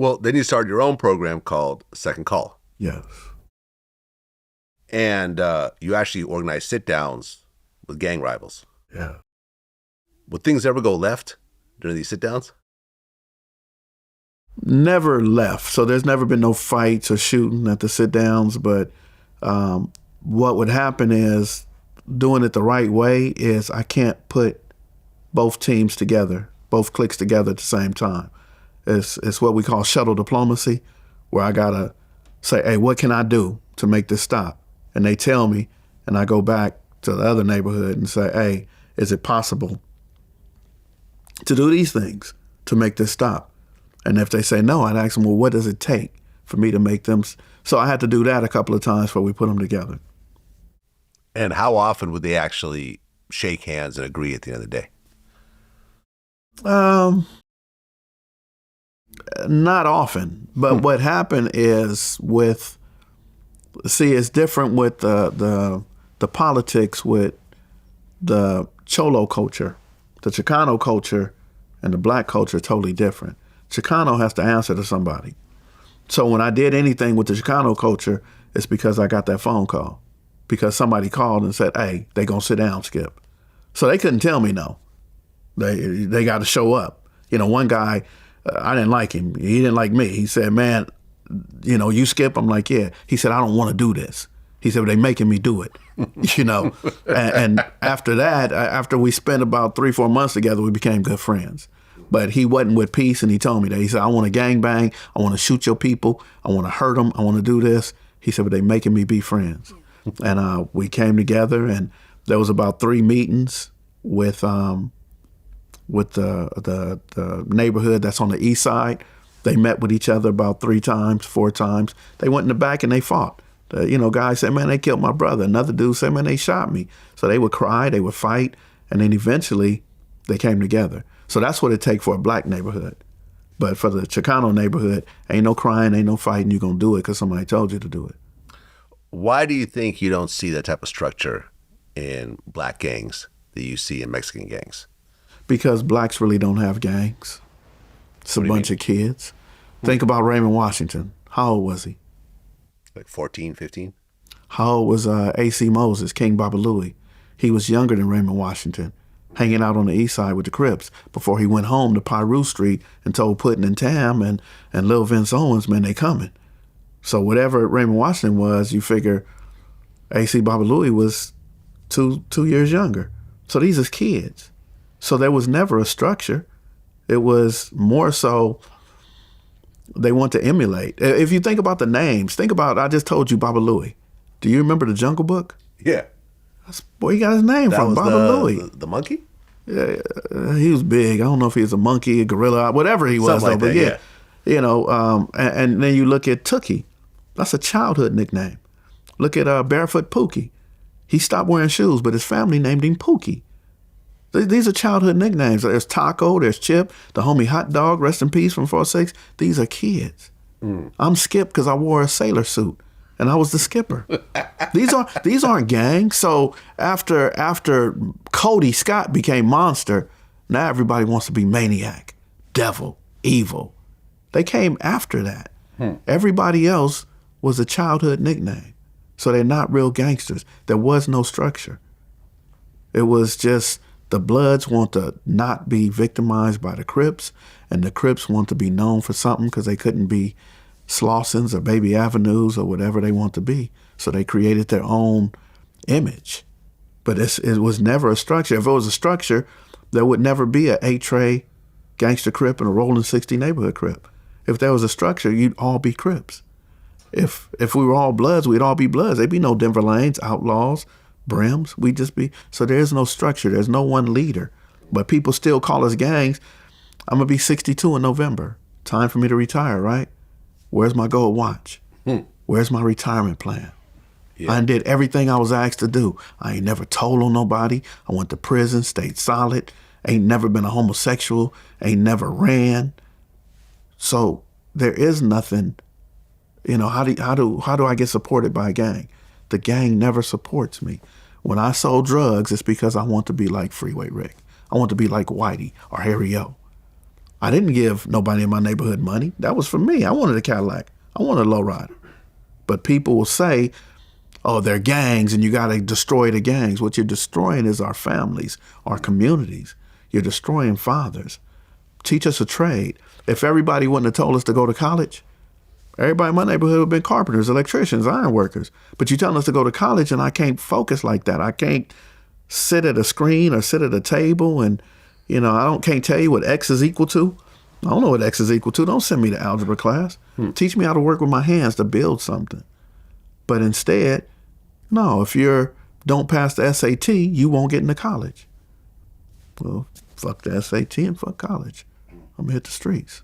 Well, then you started your own program called Second Call. Yes. And you actually organized sit-downs with gang rivals. Yeah. Would things ever go left during these sit-downs? Never left. So there's never been no fights or shooting at the sit-downs. But what would happen is, doing it the right way is, I can't put both teams together, both cliques together at the same time. It's what we call shuttle diplomacy, where I gotta say, hey, what can I do to make this stop? And they tell me, and I go back to the other neighborhood and say, hey, is it possible to do these things to make this stop? And if they say no, I'd ask them, well, what does it take for me to make them? So I had to do that a couple of times before we put them together. And how often would they actually shake hands and agree at the end of the day? Not often. But what happened is it's different with the politics with the Cholo culture. The Chicano culture and the Black culture are totally different. Chicano has to answer to somebody. So when I did anything with the Chicano culture, it's because I got that phone call. Because somebody called and said, hey, they gonna sit down, Skipp. So they couldn't tell me no. They got to show up. One guy, I didn't like him. He didn't like me. He said, man, you Skipp? I'm like, yeah. He said, I don't want to do this. He said, well, they making me do it. And after that, after we spent about 3-4 months together, we became good friends. But he wasn't with peace, and he told me that. He said, I want to gangbang. I want to shoot your people. I want to hurt them. I want to do this. He said, but they making me be friends. And we came together, and there was about 3 meetings with the neighborhood that's on the east side. They met with each other about 3 times, 4 times. They went in the back and they fought. Guys said, man, they killed my brother. Another dude said, man, they shot me. So they would cry, they would fight, and then eventually they came together. So that's what it takes for a Black neighborhood. But for the Chicano neighborhood, ain't no crying, ain't no fighting. You're going to do it because somebody told you to do it. Why do you think you don't see that type of structure in Black gangs that you see in Mexican gangs? Because Blacks really don't have gangs. It's a bunch of kids. Think about Raymond Washington. How old was he? Like 14, 15? How old was A.C. Moses, King Baba Louie? He was younger than Raymond Washington, hanging out on the east side with the Crips before he went home to Piru Street and told Puddin' and Tam and Lil Vince Owens, man, they coming. So whatever Raymond Washington was, you figure A.C. Baba Louie was two years younger. So these are kids. So there was never a structure. It was more so they want to emulate. If you think about the names, I just told you Baba Louie. Do you remember the Jungle Book? Yeah. That's where he got his name from, Baba Louie. The monkey? Yeah, he was big. I don't know if he was a monkey, a gorilla, whatever he was. Something like that, yeah. And then you look at Tookie. That's a childhood nickname. Look at Barefoot Pookie. He stopped wearing shoes, but his family named him Pookie. These are childhood nicknames. There's Taco, there's Chip, the homie Hot Dog, rest in peace from 4-6. These are kids. I'm Skipp because I wore a sailor suit and I was the skipper. These aren't gangs. So after Cody Scott became Monster, now everybody wants to be Maniac, Devil, Evil. They came after that. Everybody else was a childhood nickname. So they're not real gangsters. There was no structure. It was just the Bloods want to not be victimized by the Crips, and the Crips want to be known for something because they couldn't be Slaussons or Baby Avenues or whatever they want to be. So they created their own image. But it was never a structure. If it was a structure, there would never be a 8-tray gangster Crip and a Rolling 60 neighborhood Crip. If there was a structure, you'd all be Crips. If we were all Bloods, we'd all be Bloods. There'd be no Denver Lanes, Outlaws, Brims. We'd just be, so there's no structure. There's no one leader. But people still call us gangs. I'm going to be 62 in November. Time for me to retire, right? Where's my gold watch? Where's my retirement plan? Yeah. I did everything I was asked to do. I ain't never told on nobody. I went to prison, stayed solid. Ain't never been a homosexual. Ain't never ran. So there is nothing. How do I get supported by a gang? The gang never supports me. When I sold drugs, it's because I want to be like Freeway Rick. I want to be like Whitey or Harry O. I didn't give nobody in my neighborhood money. That was for me. I wanted a Cadillac. I wanted a lowrider. But people will say, oh, they're gangs and you got to destroy the gangs. What you're destroying is our families, our communities. You're destroying fathers. Teach us a trade. If everybody wouldn't have told us to go to college, everybody in my neighborhood would have been carpenters, electricians, iron workers. But you're telling us to go to college and I can't focus like that. I can't sit at a screen or sit at a table and, can't tell you what X is equal to. I don't know what X is equal to. Don't send me to algebra class. Teach me how to work with my hands to build something. But instead, no, if you don't pass the SAT, you won't get into college. Well, fuck the SAT and fuck college. I'm gonna hit the streets.